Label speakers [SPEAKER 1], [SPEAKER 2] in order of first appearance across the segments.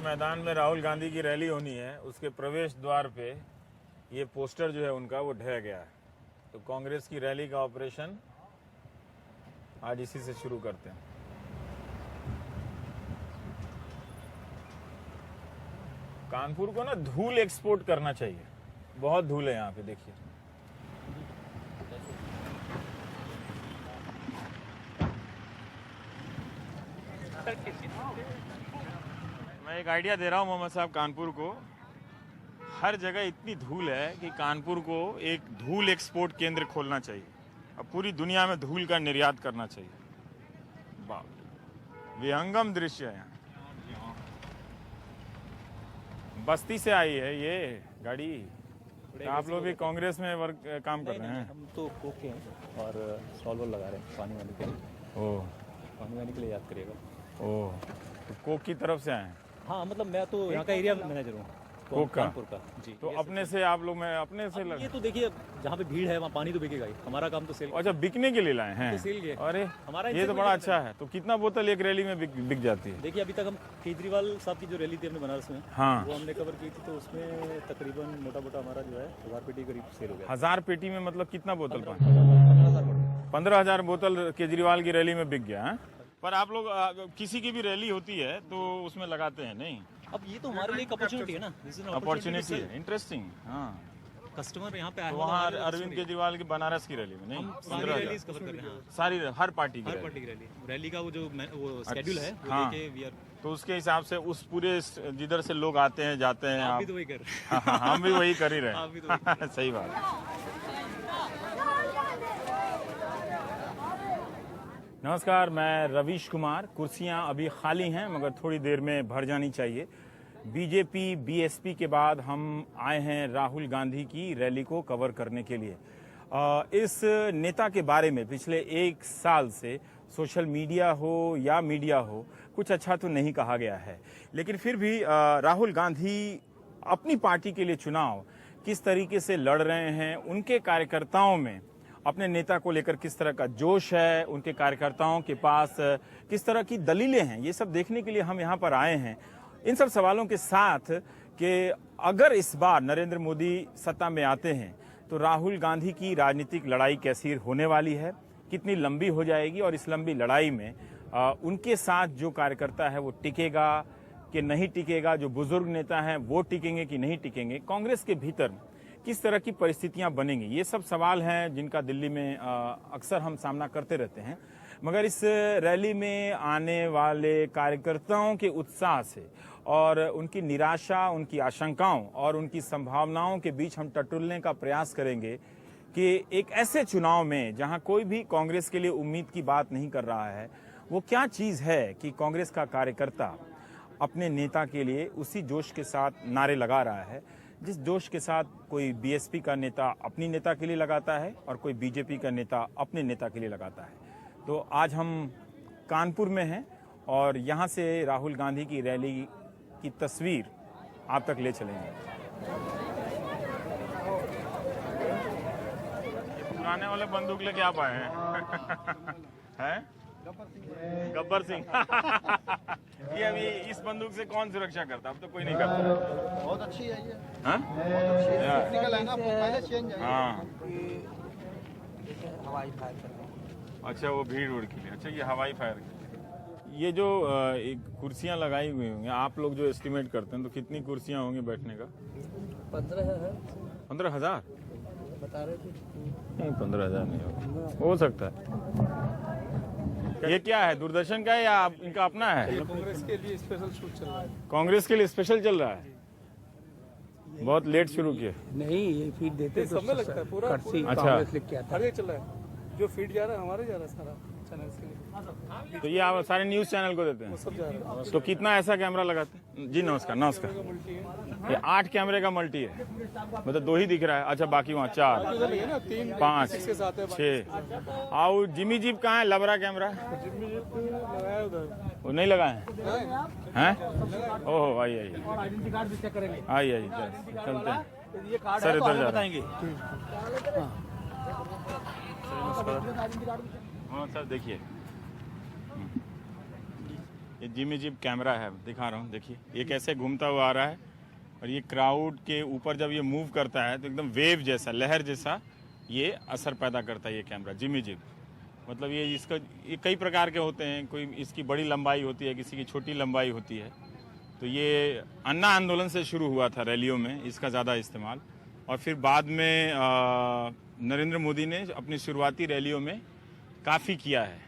[SPEAKER 1] मैदान में राहुल गांधी की रैली होनी है, उसके प्रवेश द्वार पे ये पोस्टर जो है उनका वो ढह गया है। तो कांग्रेस की रैली का ऑपरेशन आज इसी से शुरू करते हैं। कानपुर को ना धूल एक्सपोर्ट करना चाहिए, बहुत धूल है यहाँ पे, देखिए। मैं एक आइडिया दे रहा हूँ मोहम्मद साहब कानपुर को। हर जगह इतनी धूल है कि कानपुर को एक धूल एक्सपोर्ट केंद्र खोलना चाहिए। अब पूरी दुनिया में धूल का निर्यात करना चाहिए। वाह, विहंगम दृश्य है यहाँ। बस्ती से आई है ये गाड़ी। तो आप लोग भी कांग्रेस में काम कर रहे हैं?
[SPEAKER 2] हम तो कोक के हैं और स्टॉल वॉल लगा रहे हैं पानी वाले के लिए।
[SPEAKER 1] ओह,
[SPEAKER 2] पानी वाले के लिए याद करिएगा।
[SPEAKER 1] ओह, तो कोक की तरफ से आए हैं?
[SPEAKER 2] हाँ, मतलब मैं तो यहाँ का एरिया मैनेजर हूँ
[SPEAKER 1] कोक का।
[SPEAKER 2] कानपुर का जी।
[SPEAKER 1] तो अपने से आप लोग में अपने से
[SPEAKER 2] ये तो देखिए, जहाँ पे भीड़ है वहाँ पानी तो बिकेगा ही। हमारा काम तो सेल।
[SPEAKER 1] अच्छा, बिकने के लिए लाए हैं?
[SPEAKER 2] तो सेल के।
[SPEAKER 1] अरे
[SPEAKER 2] हमारा
[SPEAKER 1] ये तो बड़ा अच्छा है। तो कितना बोतल एक रैली में बिक जाती है?
[SPEAKER 2] देखिए, अभी तक हम केजरीवाल साहब की जो रैली थी अपने बनारस में,
[SPEAKER 1] हाँ,
[SPEAKER 2] वो हमने कवर की थी। तो उसमें तकरीबन मोटा मोटा हमारा जो है 1000 पेटी करीब सेल हो गया।
[SPEAKER 1] 1000 पेटी में मतलब कितना बोतल?
[SPEAKER 2] 15,000
[SPEAKER 1] 15,000 बोतल केजरीवाल की रैली में बिक गया है। पर आप लोग किसी की भी रैली होती है तो उसमें लगाते हैं नहीं?
[SPEAKER 2] अब ये तो हमारे लिए एक अपॉर्चुनिटी है ना।
[SPEAKER 1] अपॉर्चुनिटी है, इंटरेस्टिंग। हाँ,
[SPEAKER 2] कस्टमर यहाँ पे आए
[SPEAKER 1] तो वहाँ अरविंद केजरीवाल की बनारस की रैली में नहीं?
[SPEAKER 2] सारी रैलीज कवर कर रहे हैं।
[SPEAKER 1] सारी हर पार्टी की
[SPEAKER 2] हर
[SPEAKER 1] रैली।
[SPEAKER 2] पार्टी की रैली का वो जो शेड्यूल है वो
[SPEAKER 1] हाँ।
[SPEAKER 2] देके वी आर।
[SPEAKER 1] तो उसके हिसाब से उस पूरे जिधर से लोग आते हैं जाते हैं।
[SPEAKER 2] आप भी तो वही कर रहे हैं।
[SPEAKER 1] हाँ, हम भी वही कर ही रहे
[SPEAKER 2] आप भी तो
[SPEAKER 1] हैं। सही बात है। नमस्कार, मैं रवीश कुमार। कुर्सियां अभी खाली हैं मगर थोड़ी देर में भर जानी चाहिए। बीजेपी बीएसपी के बाद हम आए हैं राहुल गांधी की रैली को कवर करने के लिए। इस नेता के बारे में पिछले 1 साल से सोशल मीडिया हो या मीडिया हो, कुछ अच्छा तो नहीं कहा गया है। लेकिन फिर भी राहुल गांधी अपनी पार्टी के लिए चुनाव किस तरीके से लड़ रहे हैं, उनके कार्यकर्ताओं में अपने नेता को लेकर किस तरह का जोश है, उनके कार्यकर्ताओं के पास किस तरह की दलीलें हैं, ये सब देखने के लिए हम यहाँ पर आए हैं। इन सब सवालों के साथ कि अगर इस बार नरेंद्र मोदी सत्ता में आते हैं तो राहुल गांधी की राजनीतिक लड़ाई कैसी होने वाली है, कितनी लंबी हो जाएगी और इस लंबी लड़ाई में उनके साथ जो कार्यकर्ता है वो टिकेगा कि नहीं टिकेगा, जो बुजुर्ग नेता हैं वो टिकेंगे कि नहीं टिकेंगे, कांग्रेस के भीतर किस तरह की परिस्थितियां बनेंगी, ये सब सवाल हैं जिनका दिल्ली में अक्सर हम सामना करते रहते हैं। मगर इस रैली में आने वाले कार्यकर्ताओं के उत्साह से और उनकी निराशा, उनकी आशंकाओं और उनकी संभावनाओं के बीच हम टटोलने का प्रयास करेंगे कि एक ऐसे चुनाव में जहां कोई भी कांग्रेस के लिए उम्मीद की बात नहीं कर रहा है, वो क्या चीज है कि कांग्रेस का कार्यकर्ता अपने नेता के लिए उसी जोश के साथ नारे लगा रहा है जिस जोश के साथ कोई बीएसपी का नेता अपनी नेता के लिए लगाता है और कोई बीजेपी का नेता अपने नेता के लिए लगाता है। तो आज हम कानपुर में हैं और यहाँ से राहुल गांधी की रैली की तस्वीर आप तक ले चलेंगे। पुराने वाले बंदूक लेके आप आए हैं? गब्बर सिंह। ये अभी इस बंदूक से कौन सुरक्षा करता? अब तो कोई नहीं करता।
[SPEAKER 3] बहुत अच्छी है ये।
[SPEAKER 1] हाँ?
[SPEAKER 3] टेक्निकल है ना, पहले चेंज है।
[SPEAKER 1] हाँ,
[SPEAKER 3] हवाई फायर करना।
[SPEAKER 1] अच्छा, वो भीड़ उड़ के लिए। अच्छा, ये हवाई फायर के लिए। ये जो एक कुर्सियां लगाई हुई होंगी, आप लोग जो एस्टिमेट करते हैं तो कितनी कुर्सियां होंगी बैठने का? 15,000
[SPEAKER 3] बता रहे थे।
[SPEAKER 1] नहीं, 15,000 नहीं होगा, हो सकता है। ये क्या है, दूरदर्शन का है या इनका अपना है?
[SPEAKER 3] कांग्रेस के लिए स्पेशल शूट चल रहा है।
[SPEAKER 1] कांग्रेस के लिए स्पेशल चल रहा है। बहुत लेट शुरू किए।
[SPEAKER 3] नहीं, ये फीड देते तो समय लगता है पूरा।
[SPEAKER 1] अच्छा,
[SPEAKER 3] कांग्रेस लिख के आता है। चल रहा है, जो फीड जा रहा है हमारे जा रहा है सारा चैनल के लिए।
[SPEAKER 1] तो ये आप सारे न्यूज चैनल को देते हैं?
[SPEAKER 3] सब जा रहा है।
[SPEAKER 1] तो कितना ऐसा कैमरा लगाते हैं जी? नमस्कार, नमस्कार। ये 8 कैमरे का मल्टी है, मतलब 2 ही दिख रहा है। अच्छा, बाकी वहाँ 4 5 6। और जिमी जीप कहाँ है? लबरा कैमरा वो नहीं लगा है? ओहो, आइए आइए आइए, चलते हैं सर, इधर जा रहे हैं। हाँ सर, देखिए ये जिमी जिप कैमरा है, दिखा रहा हूँ, देखिए ये कैसे घूमता हुआ आ रहा है और ये क्राउड के ऊपर जब ये मूव करता है तो एकदम वेव जैसा, लहर जैसा ये असर पैदा करता है ये कैमरा जिमी जिप। मतलब ये कई प्रकार के होते हैं, कोई इसकी बड़ी लंबाई होती है, किसी की छोटी लंबाई होती है। तो ये अन्ना आंदोलन से शुरू हुआ था रैलियों में इसका ज़्यादा इस्तेमाल, और फिर बाद में नरेंद्र मोदी ने अपनी शुरुआती रैलियों में काफ़ी किया है,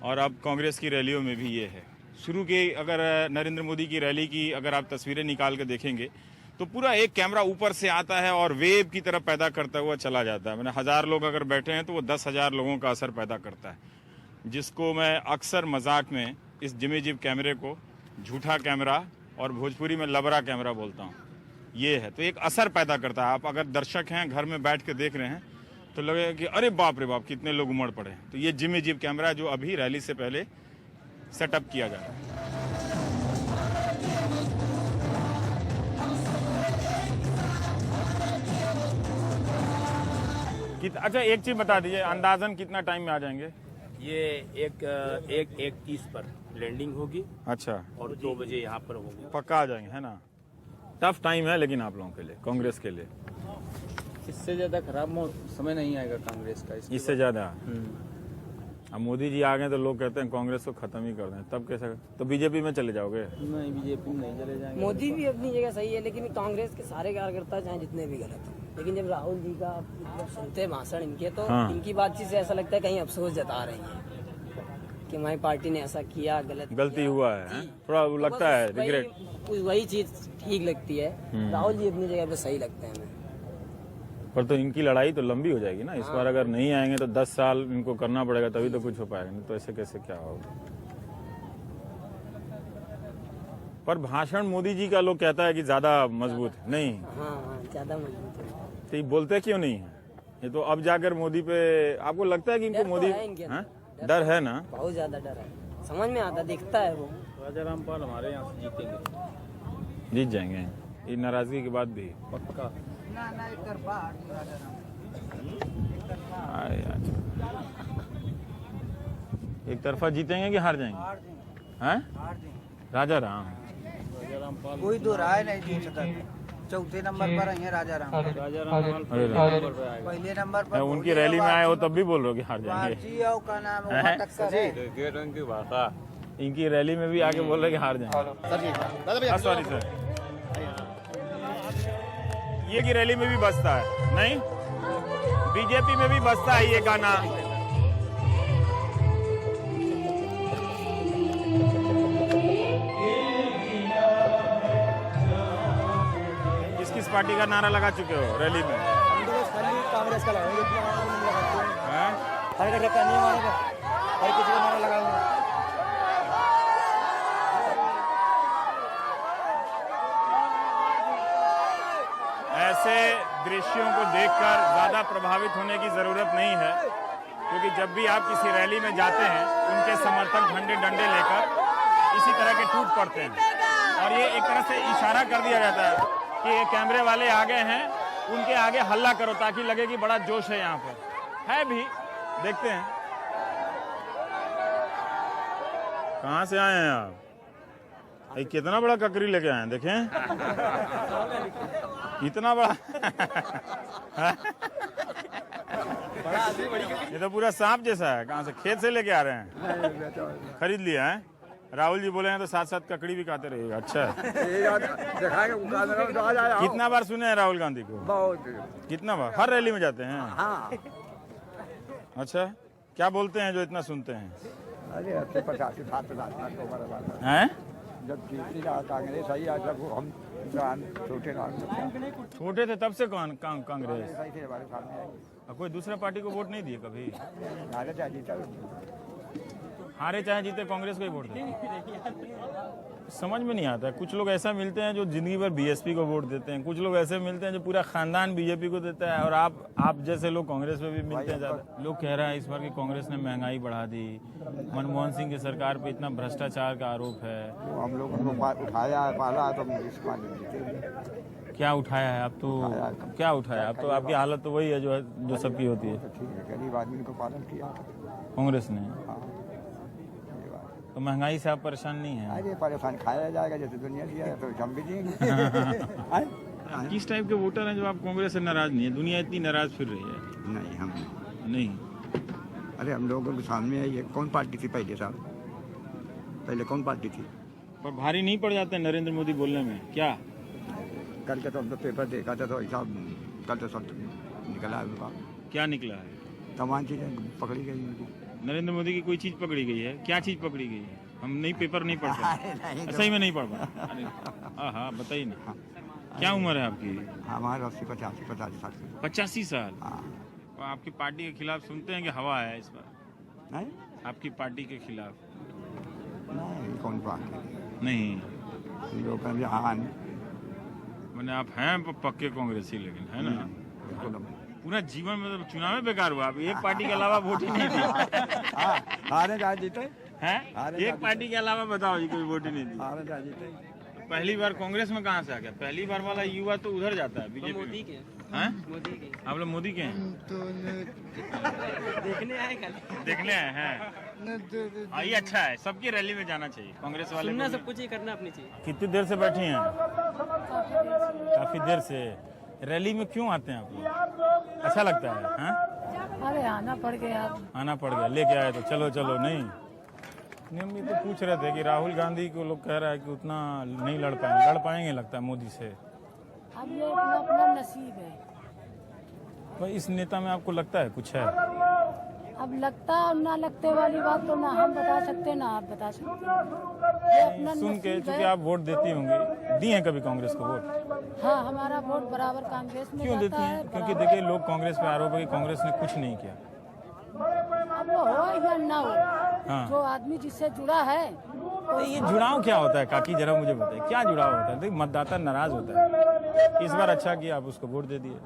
[SPEAKER 1] और अब कांग्रेस की रैलियों में भी ये है। शुरू के अगर नरेंद्र मोदी की रैली की अगर आप तस्वीरें निकाल के देखेंगे तो पूरा एक कैमरा ऊपर से आता है और वेव की तरह पैदा करता हुआ चला जाता है। मैंने 1000 लोग अगर बैठे हैं तो वो 10,000 लोगों का असर पैदा करता है, जिसको मैं अक्सर मजाक में इस जिमी जिप कैमरे को झूठा कैमरा और भोजपुरी में लबरा कैमरा बोलता हूँ। ये है तो एक असर पैदा करता है। आप अगर दर्शक हैं घर में बैठ के देख रहे हैं तो लगेगा कि अरे बाप रे बाप कितने लोग उमड़ पड़े हैं। तो ये जिमी जिप कैमरा जो अभी रैली से पहले सेटअप किया जा रहा है। अच्छा एक चीज बता दीजिए, अंदाजन कितना टाइम में आ जाएंगे?
[SPEAKER 4] ये एक 30 पर लैंडिंग होगी।
[SPEAKER 1] अच्छा,
[SPEAKER 4] और 2 बजे यहाँ पर होंगे।
[SPEAKER 1] पक्का आ जाएंगे, है ना? टफ टाइम है लेकिन आप लोगों के लिए, कांग्रेस के लिए
[SPEAKER 3] इससे ज्यादा खराब समय नहीं आएगा कांग्रेस का।
[SPEAKER 1] इससे ज्यादा। अब मोदी जी आ गए तो लोग कहते हैं कांग्रेस को खत्म ही कर दें, तब कैसे? तो बीजेपी में चले जाओगे?
[SPEAKER 3] नहीं, बीजेपी में नहीं चले जाएंगे।
[SPEAKER 5] मोदी भी अपनी जगह सही है, लेकिन कांग्रेस के सारे कार्यकर्ता चाहे जितने भी गलत हैं, लेकिन जब राहुल जी का मतलब सुनते हैं भाषण इनके, तो
[SPEAKER 1] हाँ।
[SPEAKER 5] इनकी बातचीत से ऐसा लगता है कहीं अफसोस जता रही है कि हमारी पार्टी ने ऐसा किया, गलती
[SPEAKER 1] किया। हुआ है, थोड़ा वो लगता है रिग्रेट।
[SPEAKER 5] वही चीज ठीक लगती है। राहुल जी अपनी जगह पे सही लगते हैं हमें।
[SPEAKER 1] पर तो इनकी लड़ाई तो लंबी हो जाएगी ना इस बार। अगर नहीं आएंगे तो 10 साल इनको करना पड़ेगा, तभी तो कुछ हो पाएगा, नहीं तो ऐसे कैसे क्या होगा। पर भाषण मोदी जी का लोग कहता है कि ज्यादा मजबूत है। नहीं,
[SPEAKER 5] हाँ, ज्यादा मजबूत है।
[SPEAKER 1] तो ये बोलते क्यों नहीं है? ये तो अब जाकर मोदी पे आपको लगता है कि इनको
[SPEAKER 5] डर तो
[SPEAKER 1] मोदी
[SPEAKER 5] है इनके अंदर।
[SPEAKER 1] डर है ना?
[SPEAKER 5] बहुत ज्यादा डर है, समझ में आता, दिखता है वो।
[SPEAKER 2] राजा रामपाल हमारे यहाँ से जीतेंगे,
[SPEAKER 1] जीत जाएंगे ये नाराजगी के बाद भी।
[SPEAKER 2] पक्का।
[SPEAKER 1] एक तरफा जीतेंगे कि हार जाएंगे? हैं? राजा राम
[SPEAKER 6] कोई दो राय नहीं जीत सकता। चौथे नंबर पर है राजा राम।
[SPEAKER 2] राजा रामपाल
[SPEAKER 1] अरे राम।
[SPEAKER 2] नंबर पे आएगा।
[SPEAKER 6] पहले नंबर पर
[SPEAKER 1] उनकी रैली में आए हो तब भी बोल रहे हो कि हार जाएंगे।
[SPEAKER 6] वारसी और का नाम है,
[SPEAKER 1] हैं?
[SPEAKER 6] टक्कर है।
[SPEAKER 2] की भाषा
[SPEAKER 1] इनकी रैली में भी आके बोल रहे कि हार जाएंगे। सॉरी सर, ये की रैली में भी बसता है नहीं? बीजेपी में भी बसता है ये गाना। किस किस पार्टी का नारा लगा चुके हो रैली में?
[SPEAKER 6] कांग्रेस का लगाएंगे।
[SPEAKER 1] हैं?
[SPEAKER 6] हर का धक्का नहीं मारेगा, हर किसी का नारा लगाएंगे।
[SPEAKER 1] ऐसे दृश्यों को देखकर ज्यादा प्रभावित होने की जरूरत नहीं है, क्योंकि जब भी आप किसी रैली में जाते हैं उनके समर्थक झंडे डंडे लेकर इसी तरह के टूट पड़ते हैं, और ये एक तरह से इशारा कर दिया जाता है कि ये कैमरे वाले आ गए हैं, उनके आगे हल्ला करो ताकि लगे कि बड़ा जोश है यहाँ पर। है भी, देखते हैं कहाँ से आए हैं आप। ये कितना बड़ा ककरी लेके आए हैं, देखें इतना बड़ा। ये तो पूरा सांप जैसा है। कहाँ से? खेत से लेके आ रहे हैं? खरीद लिया है? राहुल जी बोले हैं तो साथ साथ ककड़ी भी खाते रहिएगा। अच्छा है। कितना बार सुने हैं राहुल गांधी को? कितना बार? हर रैली में जाते हैं? अच्छा, क्या बोलते हैं जो इतना सुनते हैं? हैं?
[SPEAKER 7] जब जीती ना कांग्रेस आई, जब हम
[SPEAKER 1] छोटे थे तब से कौन कांग्रेस?
[SPEAKER 7] हमारे सामने आई,
[SPEAKER 1] कोई दूसरा पार्टी को वोट नहीं दिए कभी?
[SPEAKER 7] नारे चाहे जीता,
[SPEAKER 1] हारे चाहे जीते कांग्रेस को ही वोट देते। समझ में नहीं आता है। कुछ लोग ऐसा मिलते हैं जो जिंदगी भर बीएसपी को वोट देते हैं, कुछ लोग ऐसे मिलते हैं जो पूरा खानदान बीजेपी को देता है, और आप जैसे लोग कांग्रेस में भी मिलते हैं ज्यादा। लोग कह रहे हैं इस बार की कांग्रेस ने महंगाई बढ़ा दी, मनमोहन सिंह की सरकार पे इतना भ्रष्टाचार का आरोप है।
[SPEAKER 7] तो हम लोग उनको उठाया है, पाला, तो हम इस बार जीतेंगे।
[SPEAKER 1] क्या उठाया है? अब तो क्या उठाया? अब तो आपकी हालत तो वही है जो सबकी होती है।
[SPEAKER 7] ठीक है, गरीब आदमी को पालन किया
[SPEAKER 1] कांग्रेस ने। तो महंगाई से आप परेशान नहीं है?
[SPEAKER 7] अरे परेशान खाया जाएगा जैसे दुनिया दिया है तो हम भी देंगे।
[SPEAKER 1] किस टाइप के वोटर हैं जो आप कांग्रेस से नाराज नहीं है? दुनिया इतनी नाराज फिर रही है।
[SPEAKER 7] नहीं हम
[SPEAKER 1] नहीं,
[SPEAKER 7] अरे हम लोगों के सामने है ये कौन पार्टी थी पहले साहब, पहले कौन पार्टी थी?
[SPEAKER 1] पर भारी नहीं पड़ जाते नरेंद्र मोदी बोलने में क्या?
[SPEAKER 7] कल के तो हम तो पेपर देखा था तो ऐसा कल तो सब निकला है उनका,
[SPEAKER 1] क्या निकला है?
[SPEAKER 7] तमाम चीज़ें पकड़ी गई उनकी।
[SPEAKER 1] नरेंद्र मोदी की कोई चीज पकड़ी गई है? क्या चीज पकड़ी गई है? हम नहीं, पेपर नहीं पढ़ पाए, सही में नहीं पढ़ पाए। हाँ बताइए ना, क्या उम्र है आपकी?
[SPEAKER 7] हमारे 80-85 साल से।
[SPEAKER 1] 85 साल।
[SPEAKER 7] हाँ
[SPEAKER 1] और आपकी पार्टी के खिलाफ सुनते हैं कि हवा है इस बार?
[SPEAKER 7] नहीं
[SPEAKER 1] आपकी पार्टी के खिलाफ?
[SPEAKER 7] नहीं कौन पार्टी
[SPEAKER 1] नहीं,
[SPEAKER 7] हम लोग का हाँ
[SPEAKER 1] मैंने आप हैं पक्के कांग्रेसी, लेकिन है ना
[SPEAKER 7] बिल्कुल
[SPEAKER 1] पूरा जीवन मतलब चुनाव में बेकार हुआ। आप एक पार्टी के अलावा वोट ही नहीं दी।
[SPEAKER 7] हारे जा जीते
[SPEAKER 1] हैं? एक पार्टी के अलावा बताओ जी, कोई वोट ही नहीं दी।
[SPEAKER 7] हारे जा जीते।
[SPEAKER 1] पहली बार कांग्रेस में कहाँ से आ गया? पहली बार वाला युवा तो उधर जाता है बीजेपी
[SPEAKER 3] मोदी के
[SPEAKER 1] हैं?
[SPEAKER 3] मोदी के
[SPEAKER 1] आप लोग मोदी के हैं?
[SPEAKER 3] देखने आए कल,
[SPEAKER 1] देखने आए हैं? हाँ, ये अच्छा है, सबकी रैली में जाना चाहिए कांग्रेस वाले।
[SPEAKER 3] सुनना सब कुछ ही करना अपनी चाहिए।
[SPEAKER 1] कितनी देर से बैठी हैं? काफी देर से। रैली में क्यों आते हैं आप लोग? अच्छा लगता है? हाँ?
[SPEAKER 8] अरे आना पड़ गया।
[SPEAKER 1] आना पड़ गया, लेके आए तो चलो चलो। नहीं, हम ये तो पूछ रहे थे कि राहुल गांधी को लोग कह रहा है कि उतना नहीं लड़ पाएंगे लगता है मोदी से।
[SPEAKER 8] अब ये अपना अपना नसीब है।
[SPEAKER 1] पर इस नेता में आपको लगता है कुछ है?
[SPEAKER 8] अब लगता और ना लगते वाली बात तो ना हम बता सकते ना आप बता सकते। ये अपना
[SPEAKER 1] सुन के,
[SPEAKER 8] नसीब
[SPEAKER 1] चूंकि
[SPEAKER 8] है।
[SPEAKER 1] आप वोट देती होंगी, दी हैं कभी कांग्रेस को वोट?
[SPEAKER 8] हाँ, हमारा वोट बराबर कांग्रेस में
[SPEAKER 1] क्यों देती
[SPEAKER 8] जाता
[SPEAKER 1] हैं?
[SPEAKER 8] है।
[SPEAKER 1] क्योंकि
[SPEAKER 8] बराबर।
[SPEAKER 1] देखिए लोग कांग्रेस पे आरोप है कि कांग्रेस ने कुछ नहीं किया।
[SPEAKER 8] अब वो हो या ना हो,
[SPEAKER 1] हाँ।
[SPEAKER 8] जो आदमी जिससे जुड़ा है
[SPEAKER 1] तो ये जुड़ाव क्या होता है काकी, जरा मुझे बताइए, क्या जुड़ाव होता है? देखिए मतदाता नाराज होता है, इस बार अच्छा किया आप उसको वोट दे दिए,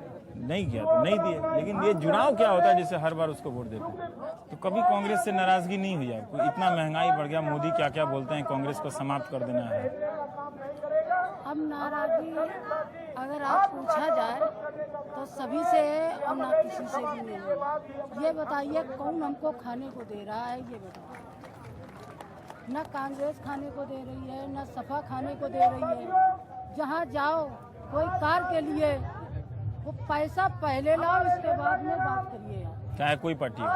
[SPEAKER 1] नहीं किया तो नहीं दिए, लेकिन ये जुड़ाव क्या होता है जिससे हर बार उसको वोट देते हैं? तो कभी कांग्रेस से नाराजगी नहीं हुई आपको? इतना महंगाई बढ़ गया, मोदी क्या क्या बोलते हैं कांग्रेस को समाप्त कर देना है।
[SPEAKER 8] अब नाराजगी अगर आप पूछा जाए तो सभी से और ना किसी से भी नहीं है। ये बताइए कौन हमको खाने को दे रहा है? ये बताइए। न कांग्रेस खाने को दे रही है, न सपा खाने को दे रही है। जहाँ जाओ कोई कार के लिए वो पैसा पहले लाओ, इसके बाद में बात करिए।
[SPEAKER 1] चाहे कोई पार्टी हो।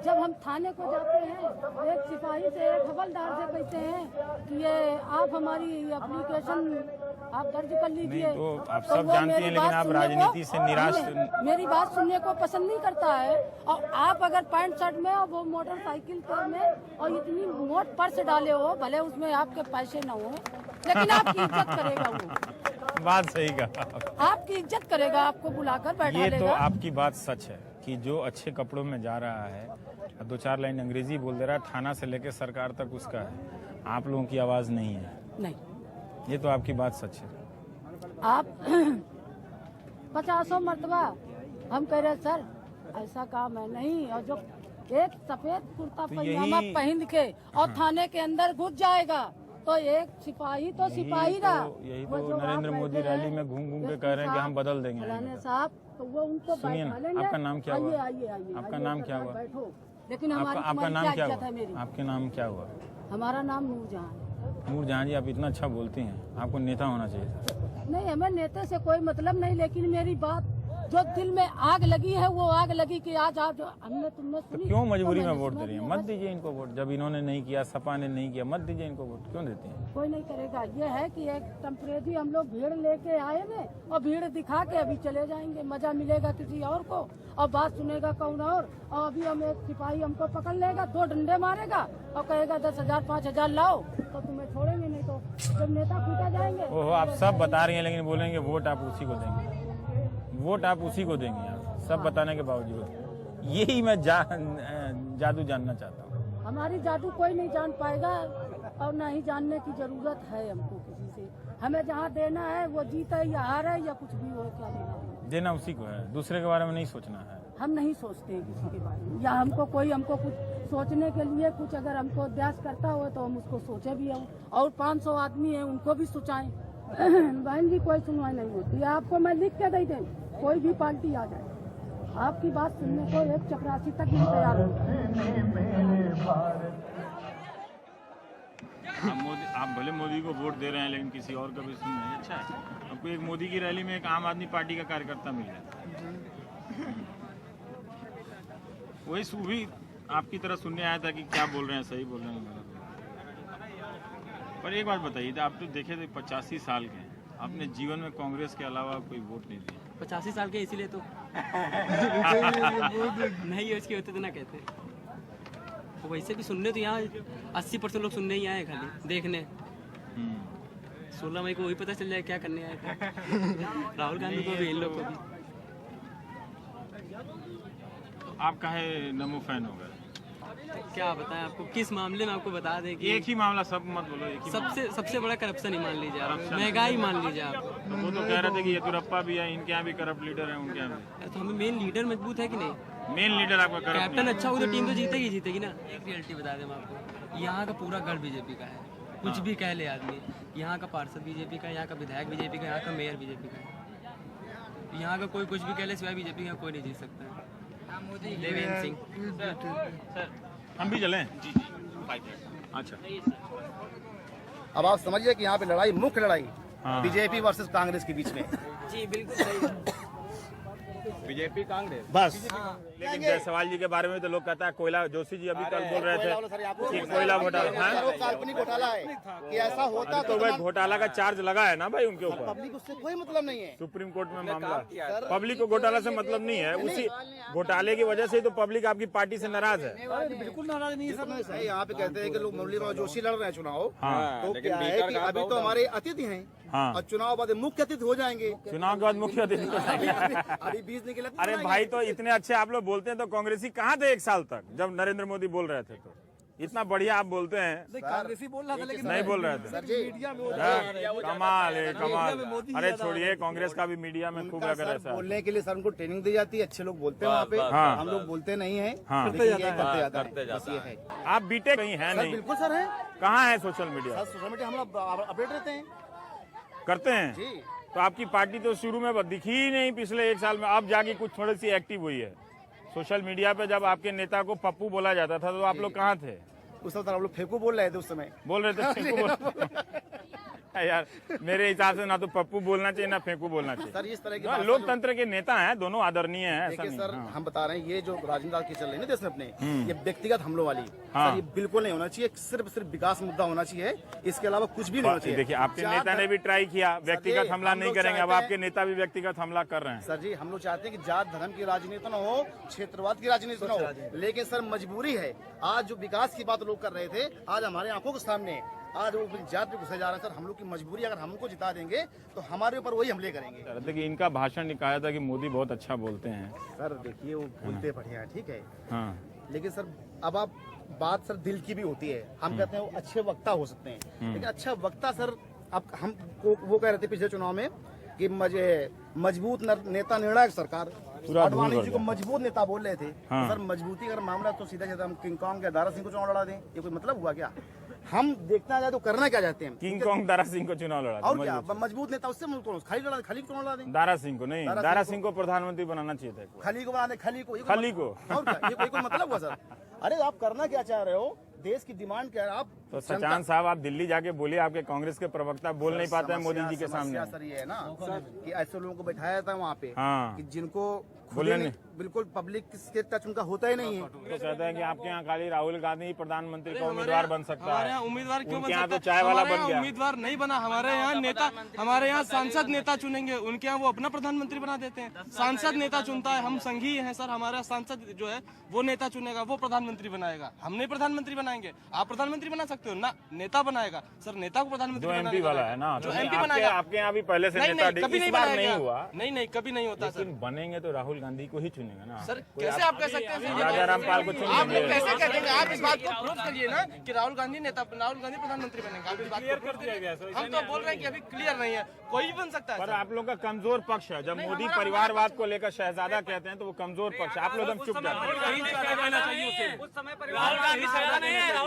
[SPEAKER 8] जब हम थाने को जाते हैं, एक सिपाही से एक हवलदार से कहते हैं कि ये आप हमारी एप्लीकेशन आप दर्ज कर लीजिए।
[SPEAKER 1] नहीं, तो आप सब
[SPEAKER 8] वो
[SPEAKER 1] जानती
[SPEAKER 8] मेरी
[SPEAKER 1] हैं, लेकिन
[SPEAKER 8] बात
[SPEAKER 1] आप
[SPEAKER 8] सुनने
[SPEAKER 1] राजनीति
[SPEAKER 8] को-
[SPEAKER 1] से निराश।
[SPEAKER 8] मेरी बात सुनने को पसंद नहीं करता है। और आप अगर पैंट शर्ट में और वो मोटरसाइकिल में और इतनी मोट पर्स डाले हो, भले उसमें आपके पैसे न हो, लेकिन आपकी इज्जत करेगा वो।
[SPEAKER 1] बात सही कहा।
[SPEAKER 8] आपकी इज्जत करेगा, आपको बुलाकर बैठा
[SPEAKER 1] ये तो
[SPEAKER 8] लेगा।
[SPEAKER 1] आपकी बात सच है कि जो अच्छे कपड़ों में जा रहा है, 2-4 लाइन अंग्रेजी बोल दे रहा है, थाना से लेकर सरकार तक उसका है, आप लोगों की आवाज नहीं है।
[SPEAKER 8] नहीं,
[SPEAKER 1] ये तो आपकी बात सच है।
[SPEAKER 8] आप 50 मरतबा हम कह रहे सर ऐसा काम है नहीं, और जो एक सफेद कुर्ता
[SPEAKER 1] तो
[SPEAKER 8] पैजामा
[SPEAKER 1] यही-
[SPEAKER 8] पहन के और थाने के अंदर घुस जाएगा तो एक सिपाही तो सिपाही रहा।
[SPEAKER 1] यही
[SPEAKER 8] वो
[SPEAKER 1] तो
[SPEAKER 8] जो
[SPEAKER 1] नरेंद्र
[SPEAKER 8] आप
[SPEAKER 1] मोदी
[SPEAKER 8] बैठे
[SPEAKER 1] रैली
[SPEAKER 8] हैं,
[SPEAKER 1] में घूम घूम के
[SPEAKER 8] एसपी
[SPEAKER 1] कह रहे हैं कि हम
[SPEAKER 8] साहब,
[SPEAKER 1] बदल देंगे।
[SPEAKER 8] फलाने साहब, तो वो उनको
[SPEAKER 1] सुनिए ना,
[SPEAKER 8] बैठा लेंगे।
[SPEAKER 1] आपका नाम क्या हुआ?
[SPEAKER 8] आइए आइए आइए,
[SPEAKER 1] आपका
[SPEAKER 8] आइए,
[SPEAKER 1] नाम क्या हुआ?
[SPEAKER 8] बैठो। लेकिन हमारी
[SPEAKER 1] आपका
[SPEAKER 8] तुम्हारी
[SPEAKER 1] नाम क्या
[SPEAKER 8] इज्जत है
[SPEAKER 1] हुआ?
[SPEAKER 8] मेरी।
[SPEAKER 1] आपके नाम क्या हुआ?
[SPEAKER 8] हमारा नाम नूरजहां है।
[SPEAKER 1] नूरजहां जी, आप इतना अच्छा बोलती हैं, आपको नेता होना चाहिए था।
[SPEAKER 8] नहीं, हमें नेता से कोई मतलब नहीं, लेकिन मेरी बात जो दिल में आग लगी है वो आग लगी कि आज आप जो हमने तुमने
[SPEAKER 1] तो
[SPEAKER 8] सुनी,
[SPEAKER 1] क्यों मजबूरी
[SPEAKER 8] तो
[SPEAKER 1] में
[SPEAKER 8] मैंने
[SPEAKER 1] वोट
[SPEAKER 8] सुना
[SPEAKER 1] दे रही हैं?
[SPEAKER 8] नहीं,
[SPEAKER 1] मत
[SPEAKER 8] बस।
[SPEAKER 1] दीजिए इनको वोट, जब इन्होंने नहीं किया, सपा ने नहीं किया, मत दीजिए इनको वोट। क्यों देती हैं?
[SPEAKER 8] कोई नहीं करेगा। ये है कि एक टेम्परेरी हम लोग भीड़ लेके आए हैं और भीड़ दिखा के अभी चले जाएंगे। मजा मिलेगा किसी और को और बात सुनेगा कौन और अभी हम एक सिपाही हमको पकड़ लेगा, 2 डंडे मारेगा और कहेगा 10,000 5,000 लाओ, तो तुम्हें छोड़ेंगे नहीं। तो जब नेता कूटा जाएंगे।
[SPEAKER 1] ओहो, आप सब बता रही हैं, लेकिन बोलेंगे वोट आप उसी को देंगे, वोट आप उसी को देंगे। आप सब बताने के बावजूद यही मैं जादू जानना चाहता हूँ।
[SPEAKER 8] हमारी जादू कोई नहीं जान पाएगा और ना ही जानने की जरूरत है हमको किसी से। हमें जहाँ देना है वो जीता है या हार है या कुछ भी हो, क्या देना
[SPEAKER 1] उसी को है, दूसरे के बारे में नहीं सोचना है।
[SPEAKER 8] हम नहीं सोचते हैं किसी के बारे में, या हमको कुछ सोचने के लिए कुछ अगर हमको अभ्यास करता हो तो हम उसको सोचे भी हो, और 500 आदमी है उनको भी सोचाएं। बहन जी, कोई सुनवाई नहीं होती है। आपको मैं लिख के दे दूं, कोई भी पार्टी आ जाए, आपकी बात सुनने को एक चपरासी तक नहीं तैयार होता।
[SPEAKER 1] आप भले मोदी को वोट दे रहे हैं लेकिन किसी और का भी सुन रहे हैं, अच्छा है। आपको एक मोदी की रैली में एक आम आदमी पार्टी का कार्यकर्ता मिल जाए, वही भी आपकी तरह सुनने आया था कि क्या बोल रहे हैं, सही बोल रहे हैं। पर एक बात बताइए, आप तो देखे थे 85 साल के हैं, आपने जीवन में कांग्रेस के अलावा कोई वोट नहीं दिया।
[SPEAKER 9] 85 साल के इसीलिए तो नहीं है, उसके होते तो ना कहते। तो वैसे भी सुनने तो यहाँ 80% लोग सुनने ही आए हैं, खाली देखने। 16 मई को वही पता चल जाए क्या करने आए थे। राहुल गांधी को भी, इन लोग को भी।
[SPEAKER 1] आप काहे नमो फैन हो गए?
[SPEAKER 9] क्या बताएं आपको, किस मामले में आपको बता दें कि
[SPEAKER 1] एक ही मामला, सब मत बोलो, एक ही
[SPEAKER 9] सबसे बड़ा करप्शन ही मान लीजिए आप, महंगाई मान लीजिए आप।
[SPEAKER 1] तो वो तो कह रहे थे कि येदियुरप्पा भी है, इनके यहाँ भी करप्ट लीडर है, उनके यहाँ भी।
[SPEAKER 9] तो हमें मेन लीडर मजबूत है कि नहीं?
[SPEAKER 1] मेन लीडर आपका करप्ट
[SPEAKER 9] कैप्टन अच्छा हो तो टीम तो जीतेगी ना। एक रियलिटी बता दें हम आपको, यहाँ का पूरा गढ़ बीजेपी का है, कुछ भी कह ले आदमी। यहाँ का पार्षद बीजेपी का, यहाँ का विधायक बीजेपी का, यहाँ का मेयर बीजेपी का है। यहाँ का कोई कुछ भी कह ले, सिवाय बीजेपी का कोई नहीं जीत सकता है। देवेंद्र सिंह,
[SPEAKER 1] हम भी चलें? जी, 5 मिनट। अच्छा,
[SPEAKER 10] अब आप समझिए कि यहाँ पे लड़ाई, मुख्य लड़ाई
[SPEAKER 1] हाँ।
[SPEAKER 10] बीजेपी वर्सेस कांग्रेस के बीच में।
[SPEAKER 5] जी बिल्कुल सही।
[SPEAKER 2] बीजेपी कांग्रेस
[SPEAKER 10] बस।
[SPEAKER 1] लेकिन जायसवाल जी के बारे में तो लोग कहता है कोयला, जोशी जी अभी कल बोल रहे थे कि कोयला घोटाला है,
[SPEAKER 10] वो काल्पनिक घोटाला है कि ऐसा होता
[SPEAKER 1] तो भाई घोटाला का चार्ज लगा है ना भाई उनके ऊपर।
[SPEAKER 10] पब्लिक उससे कोई मतलब नहीं है।
[SPEAKER 1] सुप्रीम कोर्ट में मामला, पब्लिक को घोटाला से मतलब नहीं है, उसी घोटाले की वजह से तो पब्लिक आपकी पार्टी से नाराज है।
[SPEAKER 2] बिल्कुल नाराज नहीं है सर।
[SPEAKER 10] सही, यहाँ पे कहते हैं कि लोग मुरली मनोहर जोशी लड़ रहे हैं चुनाव,
[SPEAKER 1] हाँ।
[SPEAKER 10] तो क्या है कि अभी तो हमारे अतिथि हैं
[SPEAKER 1] हाँ।
[SPEAKER 10] और चुनाव बाद मुख्य अतिथि हो जाएंगे।
[SPEAKER 1] चुनाव के बाद मुख्य अतिथि को
[SPEAKER 10] अभी 20 दिन के लिए।
[SPEAKER 1] अरे भाई, तो इतने अच्छे आप लोग बोलते हैं तो कांग्रेसी कहाँ थे 1 साल तक जब नरेंद्र मोदी बोल रहे थे? तो इतना बढ़िया आप बोलते हैं,
[SPEAKER 3] कांग्रेसी बोल रहा था लेकिन
[SPEAKER 1] नहीं बोल रहे थे।
[SPEAKER 10] सर जी,
[SPEAKER 1] कमाल है, कमाल। अरे छोड़िए, कांग्रेस का भी मीडिया में खूब अगर ऐसा
[SPEAKER 10] बोलने के लिए सर उनको ट्रेनिंग दी जाती है, अच्छे लोग बोलते हैं वहाँ पे,
[SPEAKER 1] हाँ।
[SPEAKER 10] हम लोग बोलते नहीं है,
[SPEAKER 1] हाँ।
[SPEAKER 10] करते जाता है।
[SPEAKER 1] आप बीटेक कहीं है
[SPEAKER 10] सर
[SPEAKER 1] नहीं?
[SPEAKER 10] बिल्कुल सर है।
[SPEAKER 1] कहाँ है social media?
[SPEAKER 10] Sir social media हम लोग अपडेट रहते हैं
[SPEAKER 1] करते हैं
[SPEAKER 10] जी।
[SPEAKER 1] तो आपकी पार्टी तो शुरू में दिखी ही नहीं पिछले 1 साल में, अब जाके कुछ थोड़ी सी एक्टिव हुई है सोशल मीडिया पे। जब आपके नेता को पप्पू बोला जाता था तो आप लोग कहाँ थे?
[SPEAKER 10] उस वक्त हम लोग फेंकू बोल रहे थे, उस समय
[SPEAKER 1] बोल रहे थे फेंकू बोल यार, मेरे हिसाब से ना तो पप्पू बोलना चाहिए ना फेंकू बोलना चाहिए।
[SPEAKER 10] सर इस तरह की
[SPEAKER 1] लोकतंत्र के नेता हैं, दोनों आदरणीय हैं, ऐसा
[SPEAKER 10] देखिए
[SPEAKER 1] नहीं।
[SPEAKER 10] सर,
[SPEAKER 1] हाँ।
[SPEAKER 10] हम बता रहे हैं ये जो राजनीति की चल रही है ना देश में अपने, ये व्यक्तिगत हमलों वाली,
[SPEAKER 1] हाँ।
[SPEAKER 10] सर ये बिल्कुल नहीं होना चाहिए। सिर्फ विकास मुद्दा होना चाहिए, इसके अलावा कुछ भी नहीं होना चाहिए।
[SPEAKER 1] देखिए, आपके नेता ने भी ट्राई किया, व्यक्तिगत हमला नहीं करेंगे, अब आपके नेता भी व्यक्तिगत हमला कर रहे हैं।
[SPEAKER 10] सर जी, हम लोग चाहते हैं कि जात धर्म की राजनीति न हो, क्षेत्रवाद की राजनीति न हो, लेकिन सर मजबूरी है। आज जो विकास की बात लोग कर रहे थे, आज हमारे आंखों के सामने आज वो जात पे घुसे जा रहे हैं। सर हम लोग की मजबूरी, अगर हमको जिता देंगे तो हमारे ऊपर वही हमले करेंगे।
[SPEAKER 1] देखिए, इनका भाषण निकाला था कि मोदी बहुत अच्छा बोलते हैं।
[SPEAKER 10] सर देखिए, वो बोलते बढ़िया है, ठीक है,
[SPEAKER 1] हाँ।
[SPEAKER 10] लेकिन सर अब आप बात सर दिल की भी होती है। हम कहते हैं वो अच्छे वक्ता हो सकते हैं, लेकिन अच्छा वक्ता सर, अब हम वो कह रहे थे पिछले चुनाव में कि मजबूत नेता निर्णायक सरकार, आडवाणी जी को मजबूत नेता बोल रहे थे।
[SPEAKER 1] हाँ।
[SPEAKER 10] तो सर मजबूती अगर मामला तो सीधा सीधा हम किंग कॉन्ग या दारा सिंह को चुनाव लड़ा दें, ये कोई मतलब हुआ क्या? हम देखना चाहते तो करना क्या चाहते हैं?
[SPEAKER 1] किंग कॉन्ग दारा सिंह को चुनाव लड़ा,
[SPEAKER 10] और क्या मजबूत नेता, उससे खाली को चुनाव लड़ा दें।
[SPEAKER 1] दारा सिंह को नहीं, दारा सिंह को प्रधानमंत्री बनाना चाहिए था।
[SPEAKER 10] खली को बना दे, खली को
[SPEAKER 1] को।
[SPEAKER 10] और क्या, ये कोई मतलब हुआ सर? अरे आप करना क्या चाह रहे हो? देश की डिमांड क्या है? आप
[SPEAKER 1] तो सचान साहब, आप दिल्ली जाके बोलिए, आपके कांग्रेस के प्रवक्ता बोल नहीं पाते हैं मोदी जी के सामने।
[SPEAKER 10] सर ये है ना कि ऐसे लोगों को बैठाया था वहाँ पे,
[SPEAKER 1] हाँ।
[SPEAKER 10] कि जिनको
[SPEAKER 1] बोले नहीं,
[SPEAKER 10] बिल्कुल पब्लिक के टच उनका होता ही नहीं है।
[SPEAKER 1] तो कहते हैं कि आपके यहाँ खाली राहुल गांधी प्रधानमंत्री का उम्मीदवार बन सकता
[SPEAKER 3] हमारे
[SPEAKER 1] है।
[SPEAKER 3] यहाँ उम्मीदवार क्यों बन
[SPEAKER 1] उनके यहाँ
[SPEAKER 3] सकता
[SPEAKER 1] तो चाय वाला
[SPEAKER 3] हमारे
[SPEAKER 1] बन
[SPEAKER 3] यहाँ
[SPEAKER 1] गया।
[SPEAKER 3] उम्मीदवार नहीं बना, हमारे यहाँ नेता, हमारे यहाँ सांसद नेता चुनेंगे, उनके यहाँ वो अपना प्रधानमंत्री बना देते हैं। सांसद नेता चुनता है, हम संघीय हैं सर, हमारा सांसद जो है वो नेता चुनेगा, वो प्रधानमंत्री बनाएगा। हम नहीं प्रधानमंत्री बनाएंगे, आप प्रधानमंत्री बना सकते हो ना, नेता बनाएगा सर, नेता को प्रधानमंत्री
[SPEAKER 1] जो एमपी वाला है ना,
[SPEAKER 3] जो
[SPEAKER 1] तो
[SPEAKER 3] एमपी बनाएगा।
[SPEAKER 1] आपके यहाँ भी पहले से
[SPEAKER 3] नहीं,
[SPEAKER 1] नेता
[SPEAKER 3] नहीं, कभी
[SPEAKER 1] इस
[SPEAKER 3] नहीं
[SPEAKER 1] बार
[SPEAKER 3] बनाएगा।
[SPEAKER 1] नहीं हुआ।
[SPEAKER 3] नहीं, कभी नहीं होता सर।
[SPEAKER 1] लेकिन बनेंगे तो राहुल गांधी को ही चुनेगा ना
[SPEAKER 3] सर कैसे आप कह सकते हैं?
[SPEAKER 1] राजा रामपाल को
[SPEAKER 3] आप
[SPEAKER 1] चुनेंगे।
[SPEAKER 3] लोग कैसे कह देंगे? आप इस बात को प्रूव करिए ना कि राहुल गांधी प्रधानमंत्री बनेंगे। आप इस बात को प्रूव करिए। हम तो बोल रहे हैं कि अभी क्लियर नहीं है, कोई भी बन सकता है।
[SPEAKER 1] पर आप लोग का कमजोर पक्ष है, जब मोदी परिवारवाद को लेकर शहजादा कहते हैं तो वो कमजोर पक्ष है। आप लोग एकदम चुप जाते हैं।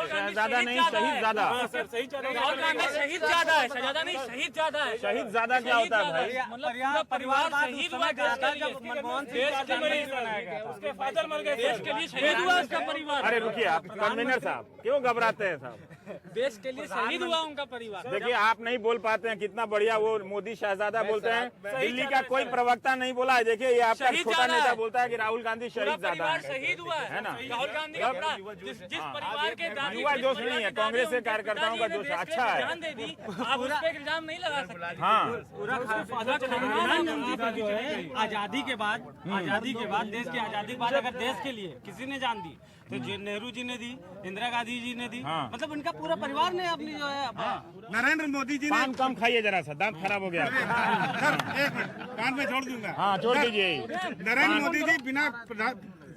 [SPEAKER 1] शहजादा नहीं, शहीद ज्यादा।
[SPEAKER 9] शहीद ज्यादा है, शहजादा नहीं, शहीद ज्यादा है।
[SPEAKER 1] शहीद ज्यादा क्या होता है भाई?
[SPEAKER 9] मतलब परिवार शहीद हुआ जब मनमोहन सिंह उसके फादर मर गए, देश के लिए शहीद हुआ उसका परिवार।
[SPEAKER 1] अरे रुकिए आप, कन्वीनर साहब क्यों घबराते हैं साहब?
[SPEAKER 9] देश के लिए शहीद हुआ उनका परिवार।
[SPEAKER 1] देखिए आप नहीं बोल पाते हैं, कितना बढ़िया वो मोदी शहजादा बोलते हैं, दिल्ली का कोई प्रवक्ता नहीं बोला है। देखिए ये आपका छोटा नेता बोलता है कि राहुल गांधी शहीद ज्यादा
[SPEAKER 9] शहीद हुआ
[SPEAKER 1] है ना।
[SPEAKER 9] राहुल गांधी जिस परिवार के
[SPEAKER 1] युवा जोश नहीं है, कांग्रेस के कार्यकर्ताओं का जोश अच्छा है।
[SPEAKER 9] जान दे दी, आप उस पे इल्जाम नहीं लगा सकते।
[SPEAKER 1] हाँ
[SPEAKER 9] जो है आजादी के बाद देश की आजादी के बाद अगर देश के लिए किसी ने जान दी तो नेहरू जी ने दी, इंदिरा गांधी जी ने दी, मतलब उनका पूरा परिवार ने अपनी जो है
[SPEAKER 2] नरेंद्र मोदी जी
[SPEAKER 1] पान कम खाइए जरा सा, दांत खराब हो गया।
[SPEAKER 2] कान में छोड़ दूंगा।
[SPEAKER 1] हाँ छोड़ दीजिए।
[SPEAKER 2] नरेंद्र मोदी जी बिना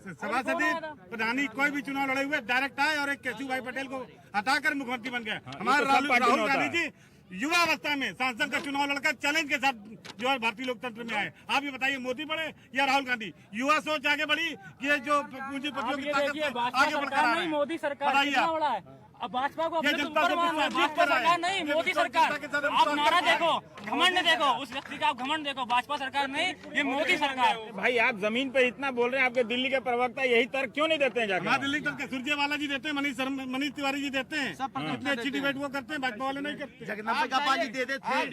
[SPEAKER 2] सभासदी प्रधानी कोई भी चुनाव लड़े हुए डायरेक्ट आए और एक केशु भाई पटेल को हटाकर मुख्यमंत्री बन गए। हमारे राहुल गांधी जी युवा अवस्था में सांसद का चुनाव लड़कर चैलेंज के साथ जो है भारतीय लोकतंत्र में आए। आप ये बताइए मोदी बढ़े या राहुल गांधी? युवा सोच आगे बढ़ी कि ये जो पूंजीपतियों की ताकत आगे बढ़कर आ रहे हैं।
[SPEAKER 9] मोदी सरकार कितना बड़ा है, अब भाजपा को अपने ऊपर मानना है। भाजपा सरकार नहीं, मोदी सरकार। आप नारा देखो, घमंड देखो, उस व्यक्ति का आप घमंड देखो। भाजपा सरकार नहीं, ये मोदी सरकार।
[SPEAKER 1] भाई आप जमीन पे इतना बोल रहे हैं, आपके दिल्ली के प्रवक्ता यही तर्क क्यों नहीं देते हैं जाकर?
[SPEAKER 2] दिल्ली तक सुरजेवाला जी देते हैं, मनीष तिवारी जी देते हैं, इतनी अच्छी डिबेट वो करते हैं, भाजपा वाले नहीं करते।
[SPEAKER 10] जगन्नाथ का पानी दे देते थे।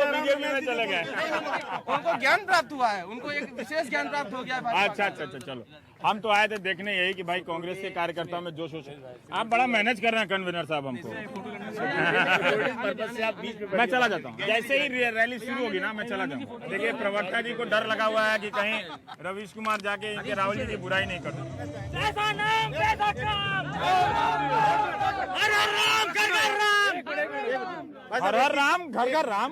[SPEAKER 1] बीजेपी में चले गए।
[SPEAKER 3] उनको ज्ञान प्राप्त हुआ है, उनको एक विशेष ज्ञान प्राप्त हो गया है।
[SPEAKER 1] अच्छा चलो, हम तो आए थे देखने यही कि भाई कांग्रेस के कार्यकर्ताओं में जोश होश। आप बड़ा मैनेज कर रहे हैं कन्वीनर साहब हमको। मैं चला जाता हूँ, जैसे ही रैली शुरू होगी ना मैं चला जाऊँगा। देखिए प्रवक्ता जी को डर लगा हुआ है कि कहीं रवीश कुमार जाके इनके राहुल जी की बुराई नहीं कर दें। हर हर राम घर घर राम।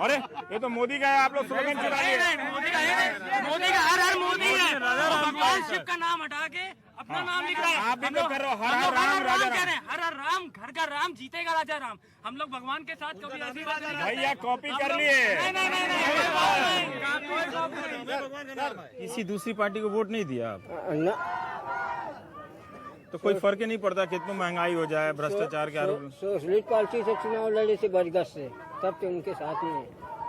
[SPEAKER 1] अरे ये तो मोदी का है, आप लोग स्लोगन चला रहे हैं।
[SPEAKER 9] मोदी का हर हर मोदी है, भगवान शिव का नाम हटा के अपना नाम लिख रहे हैं।
[SPEAKER 1] आप भी तो कर रहे हो हर हर राम राजा
[SPEAKER 9] कह रहे
[SPEAKER 1] राम।
[SPEAKER 9] हैं, हर हर राम घर का राम जीतेगा राजा राम। हम लोग भगवान के साथ कभी ऐसी बात नहीं करते।
[SPEAKER 1] भैया कॉपी कर लिए।
[SPEAKER 9] नहीं।
[SPEAKER 1] किसी दूसरी पार्टी को वोट नहीं दिया आप? तो कोई फर्क ही नहीं पड़ता, कितनी महंगाई हो जाए, भ्रष्टाचार के आरोप।
[SPEAKER 5] सोशलिस्ट पार्टी से चुनाव लड़े से बरगद से, तब तो उनके साथ में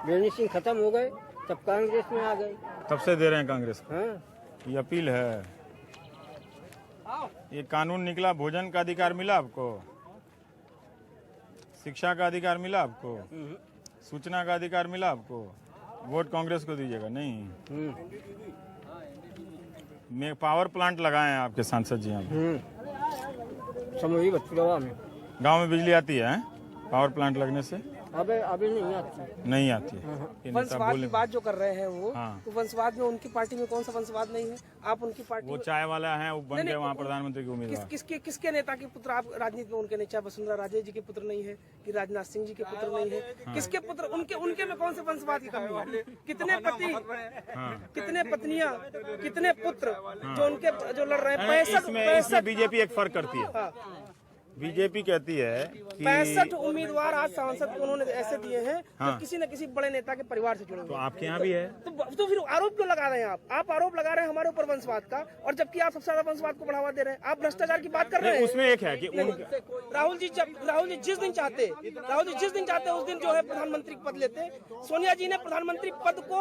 [SPEAKER 5] रणजीत सिंह खत्म हो गए, तब कांग्रेस में आ गए।
[SPEAKER 1] तब से दे रहे हैं कांग्रेस को।
[SPEAKER 5] हाँ
[SPEAKER 1] ये अपील है। ये कानून निकला, भोजन का अधिकार मिला आपको, शिक्षा का अधिकार मिला आपको, सूचना का अधिकार मिला आपको, वोट कांग्रेस को दीजिएगा नहीं। में पावर प्लांट लगाए हैं आपके सांसद जी यहाँ पे।
[SPEAKER 5] समूही बत्तवा में
[SPEAKER 1] गांव में बिजली आती है पावर प्लांट लगने से?
[SPEAKER 5] अभी नहीं आती।
[SPEAKER 1] नहीं आती है। ये नेता
[SPEAKER 3] वंशवाद की बात जो कर रहे हैं वो,
[SPEAKER 1] हाँ।
[SPEAKER 3] तो वंशवाद में उनकी पार्टी में कौन सा वंशवाद नहीं है? आप उनकी पार्टी
[SPEAKER 1] वो चाय वाला है, वो बन गए वहाँ प्रधानमंत्री के उम्मीदवार।
[SPEAKER 3] किसके नेता के पुत्र आप राजनीति में उनके नहीं? चाहे वसुंधरा राजे जी के पुत्र नहीं है कि राजनाथ सिंह जी के पुत्र नहीं है? किसके पुत्र उनके में कौन से वंशवाद की कमी है? कितने पति, कितने पत्नियां, कितने पुत्र जो उनके जो लड़ रहे हैं? 65
[SPEAKER 1] बीजेपी एक फर्क करती है। बीजेपी कहती है कि
[SPEAKER 3] 65 उम्मीदवार आज सांसद को उन्होंने ऐसे दिए हैं
[SPEAKER 1] हाँ।
[SPEAKER 3] तो किसी न किसी बड़े नेता के परिवार से जुड़े हुए।
[SPEAKER 1] तो आपके यहाँ भी है
[SPEAKER 3] तो फिर आरोप क्यों लगा रहे हैं आप आरोप लगा रहे हैं हमारे ऊपर वंशवाद का, और जबकि आप सबसे ज्यादा वंशवाद को बढ़ावा दे रहे हैं। आप भ्रष्टाचार की बात कर रहे हैं।
[SPEAKER 1] उसमें एक है कि
[SPEAKER 3] राहुल जी जिस दिन चाहते उस दिन जो है प्रधानमंत्री पद लेते। सोनिया जी ने प्रधानमंत्री पद को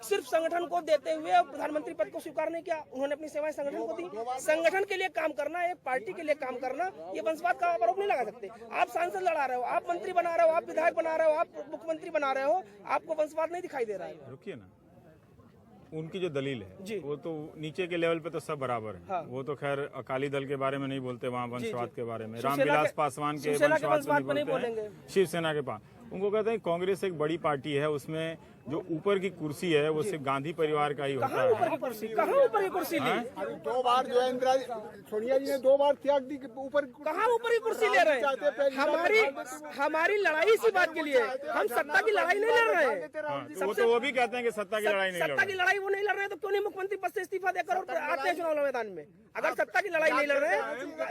[SPEAKER 3] सिर्फ संगठन को देते हुए प्रधानमंत्री पद को स्वीकार नहीं किया। उन्होंने अपनी सेवाएं संगठन को दी। संगठन के लिए काम करना, एक पार्टी के लिए काम करना, ये वंशवाद का आरोप नहीं लगा सकते। आप सांसद लड़ा रहे हो, आप मंत्री बना रहे हो, आप विधायक बना रहे हो, आप मुख्यमंत्री बना रहे हो, आपको वंशवाद नहीं दिखाई दे रहा है।
[SPEAKER 1] रुकिए ना, उनकी जो दलील है वो तो नीचे के लेवल पे तो सब बराबर है। हाँ। वो तो खैर अकाली दल के बारे में नहीं बोलते, वहाँ वंशवाद के बारे में, रामविलास पासवान के वंशवाद नहीं बोलते, शिवसेना के पास उनको कहते हैं कांग्रेस एक बड़ी पार्टी है, उसमें जो ऊपर की कुर्सी है वो सिर्फ गांधी परिवार का ही होता है।
[SPEAKER 3] कहाँ ऊपर की कुर्सी ली?
[SPEAKER 10] 2 बार जो है सोनिया जी ने 2 बार त्याग दी। ऊपर
[SPEAKER 3] कहाँ ऊपर की कुर्सी ले रहे हैं? हमारी लड़ाई इसी बात के लिए, हम सत्ता की लड़ाई नहीं लड़ रहे हैं।
[SPEAKER 1] वो भी कहते हैं कि सत्ता की लड़ाई नहीं लड़ रहे।
[SPEAKER 3] सत्ता की लड़ाई वो नहीं लड़ रहे हैं तो क्यों नहीं मुख्यमंत्री पद से इस्तीफा देकर और आते हैं चुनाव मैदान में? अगर सत्ता की लड़ाई नहीं लड़ रहे हैं,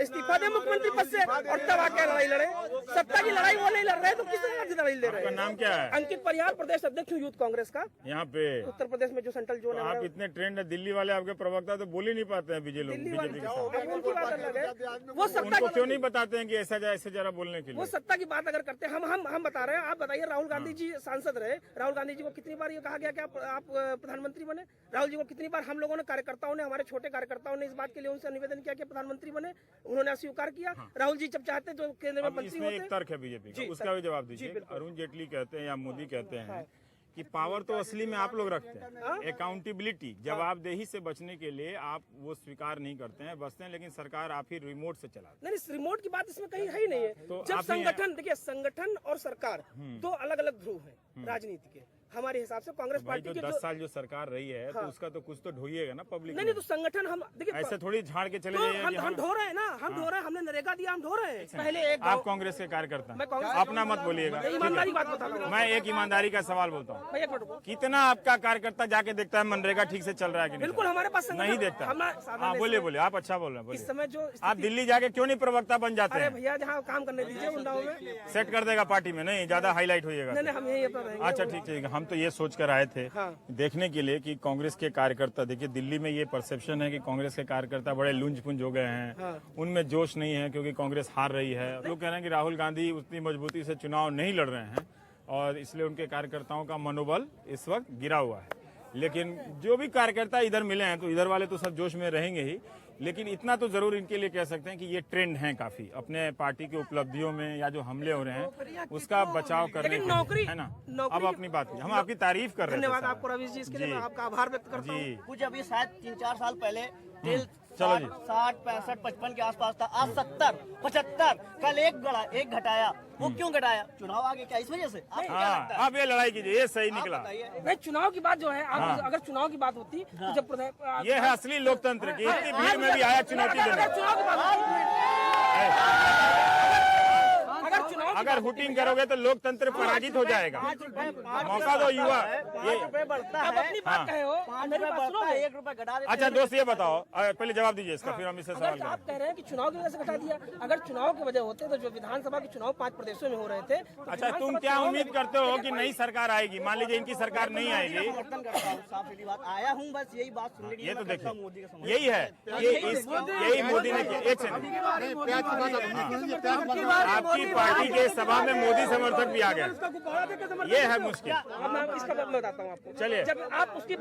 [SPEAKER 3] इस्तीफा दे मुख्यमंत्री पद से और तब आके लड़ाई लड़े। सत्ता की लड़ाई वो नहीं लड़ रहे तो किस तरह की लड़ाई
[SPEAKER 11] दलील दे रहे
[SPEAKER 1] आपका
[SPEAKER 11] हैं।
[SPEAKER 1] नाम क्या है?
[SPEAKER 11] अंकित परिहार, प्रदेश अध्यक्ष हूँ यूथ कांग्रेस का,
[SPEAKER 1] यहाँ पे
[SPEAKER 11] उत्तर प्रदेश में जो सेंट्रल जोन है।
[SPEAKER 1] आप इतने ट्रेंड है, दिल्ली वाले आपके प्रवक्ता तो बोल ही नहीं पाते हैं बीजेपी
[SPEAKER 11] दिल्ली वाले
[SPEAKER 1] के साथ।
[SPEAKER 11] उनकी बात अलग है, वो सत्ता
[SPEAKER 1] उनको क्यों नहीं बताते हैं कि ऐसा जाए, ऐसे जरा बोलने के
[SPEAKER 11] वो
[SPEAKER 1] लिए?
[SPEAKER 11] सत्ता की बात अगर करते हैं, हम बता रहे हैं। आप बताइए, राहुल गांधी जी सांसद रहे, राहुल गांधी जी को कितनी बार ये कहा गया कि आप प्रधानमंत्री बने? राहुल जी को कितनी बार हम लोगों ने, कार्यकर्ताओं ने, हमारे छोटे कार्यकर्ताओं ने इस बात के लिए उनसे निवेदन किया कि प्रधानमंत्री बने, उन्होंने अस्वीकार किया। राहुल जी जब चाहते तो केंद्र में
[SPEAKER 1] अब
[SPEAKER 11] मंत्री
[SPEAKER 1] इसमें
[SPEAKER 11] होते।
[SPEAKER 1] एक तर्क है बीजेपी का, उसका भी जवाब दीजिए। अरुण जेटली कहते हैं या मोदी कहते हैं कि पावर तो असली में आप लोग रखते हैं, अकाउंटेबिलिटी, जवाबदेही से बचने के लिए आप वो स्वीकार नहीं करते हैं, बचते हैं, लेकिन सरकार आप ही रिमोट से चलाते हैं।
[SPEAKER 11] नहीं, रिमोट की बात इसमें कहीं है ही नहीं है।
[SPEAKER 1] तो
[SPEAKER 11] जब
[SPEAKER 1] आप ही
[SPEAKER 11] संगठन, देखिए, संगठन और सरकार दो अलग अलग ध्रुव हैं राजनीति के। हमारे हिसाब से कांग्रेस
[SPEAKER 1] भाई
[SPEAKER 11] पार्टी
[SPEAKER 1] जो
[SPEAKER 11] के
[SPEAKER 1] 10 साल जो सरकार रही है तो उसका तो कुछ तो ढोइएगा ना पब्लिक।
[SPEAKER 11] नहीं, तो संगठन हम देखिए,
[SPEAKER 1] ऐसे थोड़ी झाड़ के चले
[SPEAKER 11] तो
[SPEAKER 1] जाइए।
[SPEAKER 11] हम ढो रहे हैं ना, हम ढो रहे हैं, हमने नरेगा दिया, हम ढो रहे हैं। पहले एक
[SPEAKER 1] आप कांग्रेस के कार्यकर्ता
[SPEAKER 11] मैं कांग्रेस
[SPEAKER 1] अपना मत बोलिएगा,
[SPEAKER 11] ईमानदारी बात बता रहा हूँ।
[SPEAKER 1] मैं एक ईमानदारी का सवाल बोलता हूँ,
[SPEAKER 11] भाई एक मिनट रुको।
[SPEAKER 1] कितना आपका कार्यकर्ता जाके देखता है मनरेगा ठीक से चल रहा है कि नहीं?
[SPEAKER 11] बिल्कुल, हमारे पास संगठन
[SPEAKER 1] नहीं देखता। हाँ, बोलिए, आप अच्छा बोल रहे हैं,
[SPEAKER 11] इस समय जो
[SPEAKER 1] आप दिल्ली जाके क्यों नहीं प्रवक्ता बन जाते
[SPEAKER 11] अरे
[SPEAKER 1] हैं?
[SPEAKER 11] भैया, जहाँ काम करने दीजिए उन्नाव में,
[SPEAKER 1] सेट कर देगा पार्टी में, नहीं ज्यादा हाईलाइट होइएगा।
[SPEAKER 11] नहीं, हम यही अपना रहेंगे।
[SPEAKER 1] अच्छा, ठीक है। हम तो ये सोच कर आए थे देखने के लिए कि कांग्रेस के कार्यकर्ता, देखिए दिल्ली में ये परसेप्शन है कि कांग्रेस के कार्यकर्ता बड़े लुंज-पुंज हो गए हैं, उनमें जोश नहीं है क्योंकि कांग्रेस हार रही है। लोग कह रहे हैं कि राहुल गांधी उतनी मजबूती से चुनाव नहीं लड़ रहे हैं और इसलिए उनके कार्यकर्ताओं का मनोबल इस वक्त गिरा हुआ है। लेकिन जो भी कार्यकर्ता इधर मिले हैं तो इधर वाले तो सब जोश में रहेंगे ही, लेकिन इतना तो जरूर इनके लिए कह सकते हैं कि ये ट्रेंड है काफी अपने पार्टी की उपलब्धियों में या जो हमले हो रहे हैं उसका बचाव करने के लिए, है ना। अब अपनी बात की, हम आपकी तारीफ कर रहे हैं।
[SPEAKER 11] धन्यवाद आपको रवीश जी, इसके लिए मैं आपका आभार व्यक्त करता हूँ।
[SPEAKER 10] कुछ अभी शायद 3-4 साल पहले तेल
[SPEAKER 1] चलो जी।
[SPEAKER 10] 60, 65, 55 के आसपास था, आज 70, 75, कल एक घटाया। वो क्यों घटाया? चुनाव आगे क्या इस वजह से? आपको क्या लगता है?
[SPEAKER 1] आप ये लड़ाई कीजिए, ये सही निकला।
[SPEAKER 11] भाई, चुनाव की बात जो है, आप अगर चुनाव की बात होती तो जब
[SPEAKER 1] ये है असली लोकतंत्र की, इतनी भीड़ में भी आया चुनौती देने।
[SPEAKER 11] चुनाव की बात
[SPEAKER 1] अगर हुटिंग करोगे तो लोकतंत्र पराजित हो जाएगा। मौका दो युवा। ये
[SPEAKER 10] बढ़ता
[SPEAKER 11] आप
[SPEAKER 10] है,
[SPEAKER 11] अपनी बात कहे हो, मेरी बात सुनो।
[SPEAKER 10] 1 रुपए घटा देते
[SPEAKER 1] अच्छा दोस्त, ये बताओ, पहले जवाब दीजिए इसका, फिर हम इससे सवाल
[SPEAKER 11] अगर आप
[SPEAKER 1] करेंगे।
[SPEAKER 11] कह रहे हैं कि चुनाव की वजह से घटा दिया, अगर चुनाव की वजह होते तो जो विधानसभा के चुनाव 5 प्रदेशों में हो रहे थे तो
[SPEAKER 1] अच्छा, तुम क्या उम्मीद करते हो कि नई सरकार आएगी? मान लीजिए इनकी सरकार नहीं आएगी,
[SPEAKER 10] समर्थन करता हूँ, साफ सीधी बात, आया हूँ बस यही बात सुनने के लिए।
[SPEAKER 1] ये तो
[SPEAKER 10] मैं करता हूँ
[SPEAKER 1] देखिए,
[SPEAKER 10] मोदी का समर्थन।
[SPEAKER 1] यही है, यही मोदी ने किया। एक सेकंड, आपकी पार्टी के सभा में मोदी समर्थक भी आ गए, ये है मुश्किल।
[SPEAKER 11] अब मैं इसका मतलब बताता हूँ आपको।
[SPEAKER 1] चलिए।
[SPEAKER 11] जब आप उसकी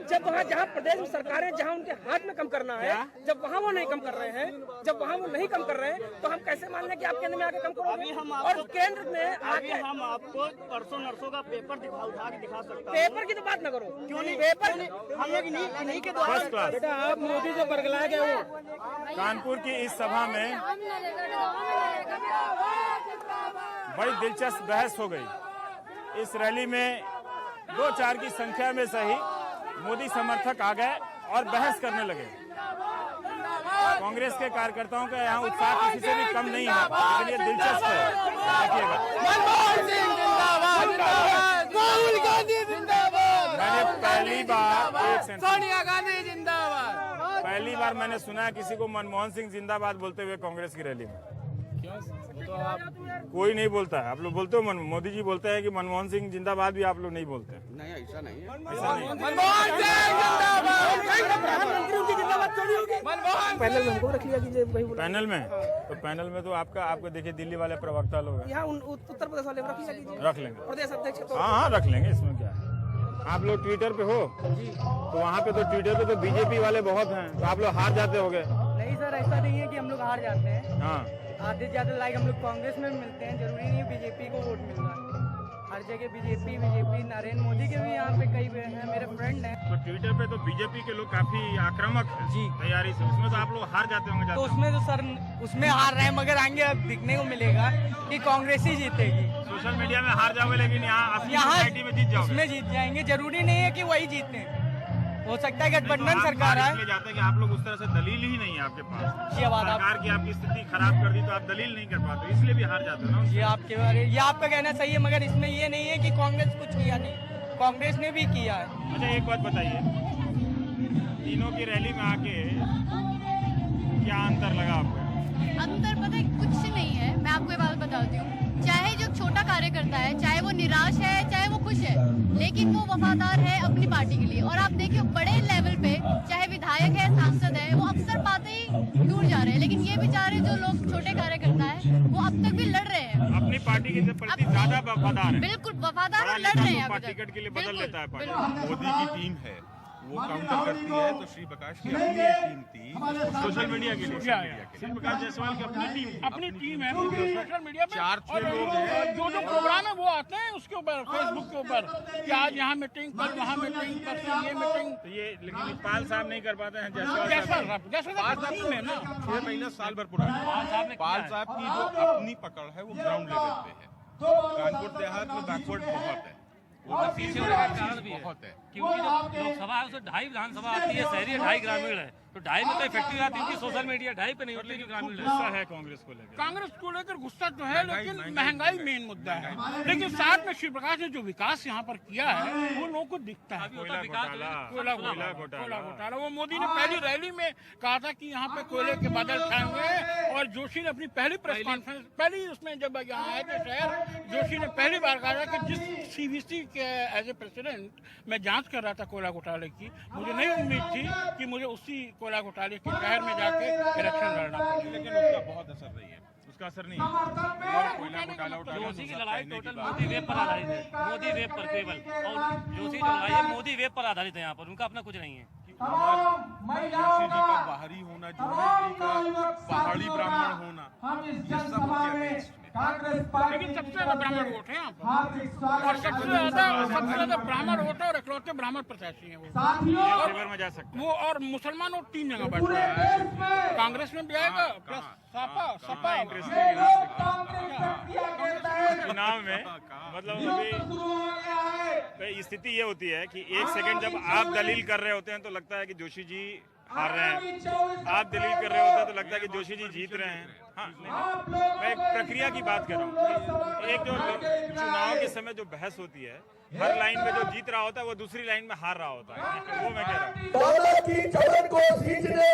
[SPEAKER 11] जब वहाँ जहाँ प्रदेश में सरकारें जहाँ उनके हाथ में कम करना है, जब वहाँ वो नहीं कम कर रहे हैं, जब वहाँ वो नहीं कम कर रहे हैं, तो हम कैसे मान लें कि आप केंद्र में आके कम करोगे? और केंद्र में आके
[SPEAKER 10] हम आपको परसों नरसों का पेपर उठा के दिखा सकता हूँ।
[SPEAKER 11] पेपर की तो बात न करो।
[SPEAKER 10] क्यों नहीं?
[SPEAKER 11] पेपर
[SPEAKER 10] हम लोग इन्हीं के द्वारा।
[SPEAKER 1] First class.
[SPEAKER 11] बेटा, आप मोदी जो बरगलाए गए वो
[SPEAKER 1] कानपुर की इस सभा में बड़ी दिलचस्प बहस हो गई। इस रैली में 2-4 की संख्या में सही मोदी समर्थक आ गए और बहस करने लगे। कांग्रेस के कार्यकर्ताओं का यहाँ उत्साह किसी से भी कम नहीं है, लेकिन ये दिलचस्प है। देखिएगा, मैंने पहली बार
[SPEAKER 6] सोनिया गांधी जिंदाबाद।
[SPEAKER 1] पहली बार मैंने सुना है किसी को मनमोहन सिंह जिंदाबाद बोलते हुए कांग्रेस की रैली में। कोई नहीं बोलता है। आप लोग बोलते हो, मोदी जी बोलते हैं कि मनमोहन सिंह जिंदाबाद, भी आप लोग नहीं बोलते हैं।
[SPEAKER 6] नहीं, ऐसा नहीं है।
[SPEAKER 1] ऐसा नहीं है।
[SPEAKER 11] प्रधानमंत्री उनकी जिंदाबाद क्यों नहीं होगी? पैनल में हमको रख लिया कीजिए, वही बोला।
[SPEAKER 1] पैनल में तो पैनल में तो आपको देखिए दिल्ली वाले प्रवक्ता लोग हैं,
[SPEAKER 11] यहाँ उत्तर प्रदेश वाले रख लिया कीजिए,
[SPEAKER 1] रख लेंगे।
[SPEAKER 11] प्रदेश अध्यक्ष तो
[SPEAKER 1] हाँ, रख लेंगे, इसमें क्या है। आप लोग ट्विटर पे हो तो वहाँ पे तो ट्विटर पे तो बीजेपी वाले बहुत हैं, तो आप लोग हार जाते होंगे।
[SPEAKER 9] नहीं सर, ऐसा नहीं है कि हम लोग हार जाते हैं।
[SPEAKER 1] हाँ,
[SPEAKER 9] आधे से ज्यादा लाइक हम लोग कांग्रेस में मिलते हैं, जरूरी नहीं है बीजेपी को वोट मिल रहा है। हर जगह बीजेपी नरेंद्र मोदी के भी यहाँ पे कई हैं, मेरे फ्रेंड हैं।
[SPEAKER 1] तो ट्विटर पे तो बीजेपी के लोग काफी आक्रामक हैं
[SPEAKER 9] जी।
[SPEAKER 1] तैयारी से, उसमें तो आप लोग हार जाते होंगे।
[SPEAKER 9] तो उसमें तो सर उसमें हार रहे हैं, मगर आगे अब दिखने को मिलेगा कि कांग्रेस ही जीतेगी।
[SPEAKER 1] सोशल मीडिया में हार जाओगे, लेकिन यहाँ सोसाइटी में जीत जाओगे।
[SPEAKER 9] उसमें जीत जाएंगे, जरूरी नहीं है कि वही जीते। हो सकता है गठबंधन सरकार
[SPEAKER 1] है।
[SPEAKER 9] आए।
[SPEAKER 1] जाते हैं कि आप लोग उस तरह से दलील ही नहीं है आपके पास।
[SPEAKER 9] ये बात
[SPEAKER 1] सरकार की आपकी स्थिति खराब कर दी तो आप दलील नहीं कर पाते, इसलिए भी हार जाते हो ना।
[SPEAKER 9] ये आपके बारे, ये आपका कहना सही है, मगर इसमें ये नहीं है कि कांग्रेस कुछ किया नहीं, कांग्रेस ने भी किया है।
[SPEAKER 1] अच्छा, एक बात बताइए, तीनों की रैली में आके क्या अंतर लगा आपको?
[SPEAKER 8] अंतर पता है कुछ नहीं है, मैं आपको ये बात बताती हूँ। चाहे जो छोटा कार्यकर्ता है, चाहे वो निराश है, चाहे वो खुश है, लेकिन वो वफादार है अपनी पार्टी के लिए। और आप देखिए बड़े लेवल पे चाहे विधायक है, सांसद है, वो अवसर पाते ही दूर जा रहे हैं, लेकिन ये बेचारे जो लोग छोटे कार्यकर्ता है वो अब तक भी लड़ रहे हैं
[SPEAKER 1] अपनी पार्टी के प्रति ज्यादा वफादार है।
[SPEAKER 8] बिल्कुल वफादार और लड़ रहे हैं अभी तक।
[SPEAKER 1] टिकट के लिए बदल
[SPEAKER 8] बिल्कुल,
[SPEAKER 1] लेता है पार्टी।
[SPEAKER 8] बिल्कुल।
[SPEAKER 12] मोदी की टीम है वो काउंटर करती है, तो श्री प्रकाश की अपनी एक टीम थी
[SPEAKER 1] सोशल मीडिया के लिए।
[SPEAKER 12] श्री
[SPEAKER 2] प्रकाश जायसवाल की अपनी टीम है सोशल मीडिया पे।
[SPEAKER 12] 4-6 लोग हैं
[SPEAKER 2] जो प्रोग्राम है वो आते हैं उसके ऊपर, फेसबुक के ऊपर कि आज यहाँ मीटिंग, कल वहाँ मीटिंग, परसों ये मीटिंग।
[SPEAKER 1] तो ये लेकिन पाल साहब नहीं कर पाते हैं।
[SPEAKER 2] जायसवाल टीम है ना,
[SPEAKER 12] 6 महीना साल भर पुराना। पाल साहब की जो अपनी पकड़ है वो ग्राउंड लेवल पे है। कानपुर देहात में बैकवर्ड बहुत है, वो
[SPEAKER 9] पीछे होने का कारण भी है
[SPEAKER 12] बहुत है,
[SPEAKER 9] क्योंकि जो लोकसभा है उसमें 2.5 विधानसभा आती है, शहरी 2.5 ग्रामीण है, तो 2.5 में तो इफेक्टिव आती है, सोशल मीडिया 2.5 पे नहीं होती है ग्रामीण
[SPEAKER 1] गुस्सा है कांग्रेस को लेकर।
[SPEAKER 2] कांग्रेस को लेकर गुस्सा तो है, लेकिन महंगाई मेन मुद्दा है। लेकिन साथ में श्री प्रकाश ने जो विकास यहाँ पर किया है वो लोगों को दिखता है। कोयला घोटाला वो मोदी ने पहली रैली में कहा था कि यहाँ पे कोयले के बादल छाए हुए हैं, और जोशी ने अपनी पहली प्रेस कॉन्फ्रेंस, पहली उसमें जब यहाँ आए थे शहर, जोशी ने पहली बार कहा था कि जिस सीवीसी के एज ए प्रेसिडेंट मैं जांच कर रहा था कोयला घोटाले की, मुझे नहीं उम्मीद थी कि मुझे उसी कोयला घोटाले के शहर में जाके इलेक्शन लड़ना पड़ेगा।
[SPEAKER 12] लेकिन उसका बहुत असर नहीं है,
[SPEAKER 1] उसका असर नहीं है।
[SPEAKER 12] कोयला घोटाला
[SPEAKER 9] जोशी की लड़ाई टोटल मोदी वेब पर आधारित है, मोदी वेब पर केवल, और जोशी जो लड़ाई है मोदी वेब पर आधारित है, यहाँ पर उनका अपना कुछ नहीं है।
[SPEAKER 12] जोशी जी का बाहरी होना, जोशी जी का पहाड़ी ब्राह्मण होना, ये सब उनके
[SPEAKER 2] लेकिन सबसे ज्यादा ब्राह्मण वोट है यहाँ पर, और सबसे ज्यादा ब्राह्मण वोट है, और इकलौते ब्राह्मण प्रत्याशी हैं वो
[SPEAKER 1] में जा सकते
[SPEAKER 2] वो। और मुसलमान वोट 3 जगह बढ़ रहा है, कांग्रेस में भी आएगा प्लस सपा
[SPEAKER 1] चुनाव में। मतलब अभी स्थिति ये होती है कि एक सेकंड जब आप दलील कर रहे होते हैं तो लगता है कि जोशी जी हार रहे हैं, आप दलील कर रहे होते हैं तो लगता है कि जोशी जी जीत रहे हैं। हाँ, नहीं, मैं एक प्रक्रिया की बात कर रहा हूँ। एक जो चुनाव के समय जो बहस होती है, हर लाइन में जो जीत रहा होता है वो दूसरी लाइन में हार रहा होता है, वो मैं कह रहा हूँ।
[SPEAKER 13] दादा की चमन को सींचने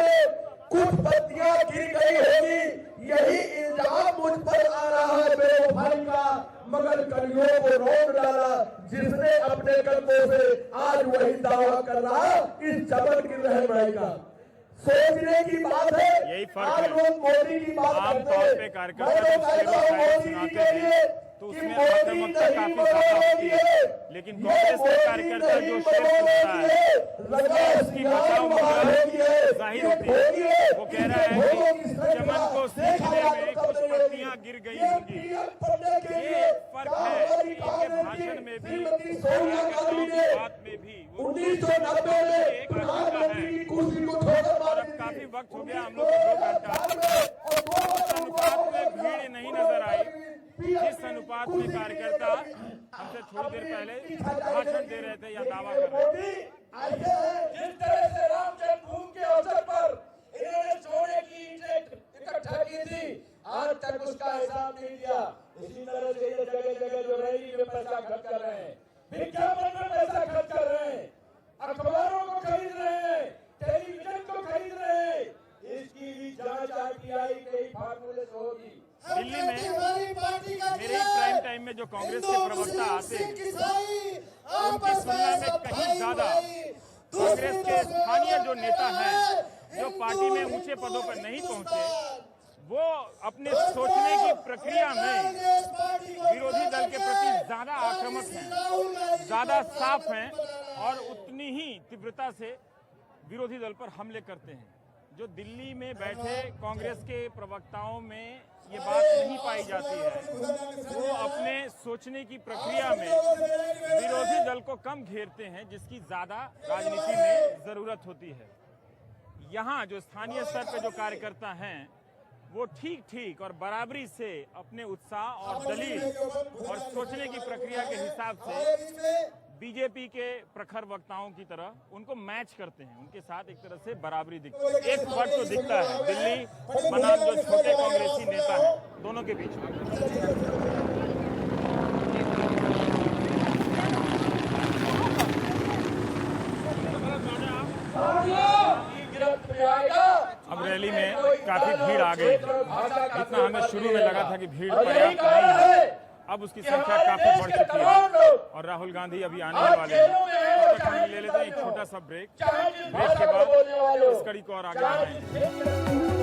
[SPEAKER 13] कुछ पत्तियां गिर गई होगी, यही इल्जाम मुझ पर आ रहा है बेवफाई का, मगर कलियों को रोक डाला जिसने अपने कदमों से, आज वही दावा कर रहा इस चमन की रहनुमाई का। सोचने की बात है,
[SPEAKER 1] यही फर्क
[SPEAKER 13] आज लोग मोदी की बात करते हैं,
[SPEAKER 1] पे कार्यकर्ता
[SPEAKER 13] मोदी जी के लिए
[SPEAKER 1] तो उसमें आक्रामकता काफी ज्यादा होती है, लेकिन कांग्रेस के कार्यकर्ता जो शेर होता है उसकी बचाव मुद्रा जाहिर होती है। वो कह रहा है कि चमन को सींचने में कुछ पत्तियां गिर गई होंगी। ये फर्क है कि इनके भाषण में भी, कार्यकर्ताओं की बात में भी
[SPEAKER 13] 1990 में प्रधानमंत्री की कुर्सी को छोड़कर
[SPEAKER 1] और अब काफी वक्त हो गया हम लोग को 2 घंटा अनुपात में भीड़ नहीं नजर आई, जिस अनुपात में कार्यकर्ता हमसे थोड़ी देर पहले भाषण दे रहे थे या दावा कर रहे थे।
[SPEAKER 13] जिस तरह से राम जन्मभूमि के अवसर पर इन्होंने सोने की ईंटें इकट्ठा की थी, आज तक उसका हिसाब नहीं दिया। इसी तरह से ये जगह जगह जो रैली में पैसा खर्च कर रहे हैं, विज्ञापन में पैसा खर्च कर रहे हैं, अखबारों को खरीद रहे हैं, टेलीविजन को खरीद रहे हैं, इसकी भी जांच आरटीआई के फार्मूले से होगी।
[SPEAKER 1] दिल्ली में मेरे प्राइम टाइम में जो कांग्रेस के प्रवक्ता आते हैं उनकी तुलना में कहीं ज्यादा कांग्रेस के स्थानीय जो नेता हैं, जो पार्टी में ऊंचे पदों पर नहीं पहुंचे, वो अपने सोचने की प्रक्रिया में विरोधी दल के प्रति ज्यादा आक्रामक हैं, ज्यादा साफ हैं, और उतनी ही तीव्रता से विरोधी दल पर हमले करते हैं। जो दिल्ली में बैठे कांग्रेस के प्रवक्ताओं में ये बात नहीं पाई जाती है, वो अपने सोचने की प्रक्रिया में विरोधी दल को कम घेरते हैं, जिसकी ज्यादा राजनीति में जरूरत होती है। यहाँ जो स्थानीय स्तर पे जो कार्यकर्ता हैं वो ठीक और बराबरी से अपने उत्साह और दलील और सोचने की प्रक्रिया के हिसाब से बीजेपी के प्रखर वक्ताओं की तरह उनको मैच करते हैं, उनके साथ एक तरह से बराबरी दिखती है। एक फर्क तो दिखता है दिल्ली बनाम जो छोटे कांग्रेसी नेता हैं, दोनों के बीच में। अब रैली में काफी भीड़ आ गई, जितना हमें शुरू में लगा था कि भीड़ पर्याप्त नहीं है, अब उसकी संख्या काफी बढ़ चुकी है और राहुल गांधी अभी आने वाले हैं। तब तक हम ले लेते हैं एक छोटा सा ब्रेक के बाद इस कड़ी को और आगे बढ़ाएंगे।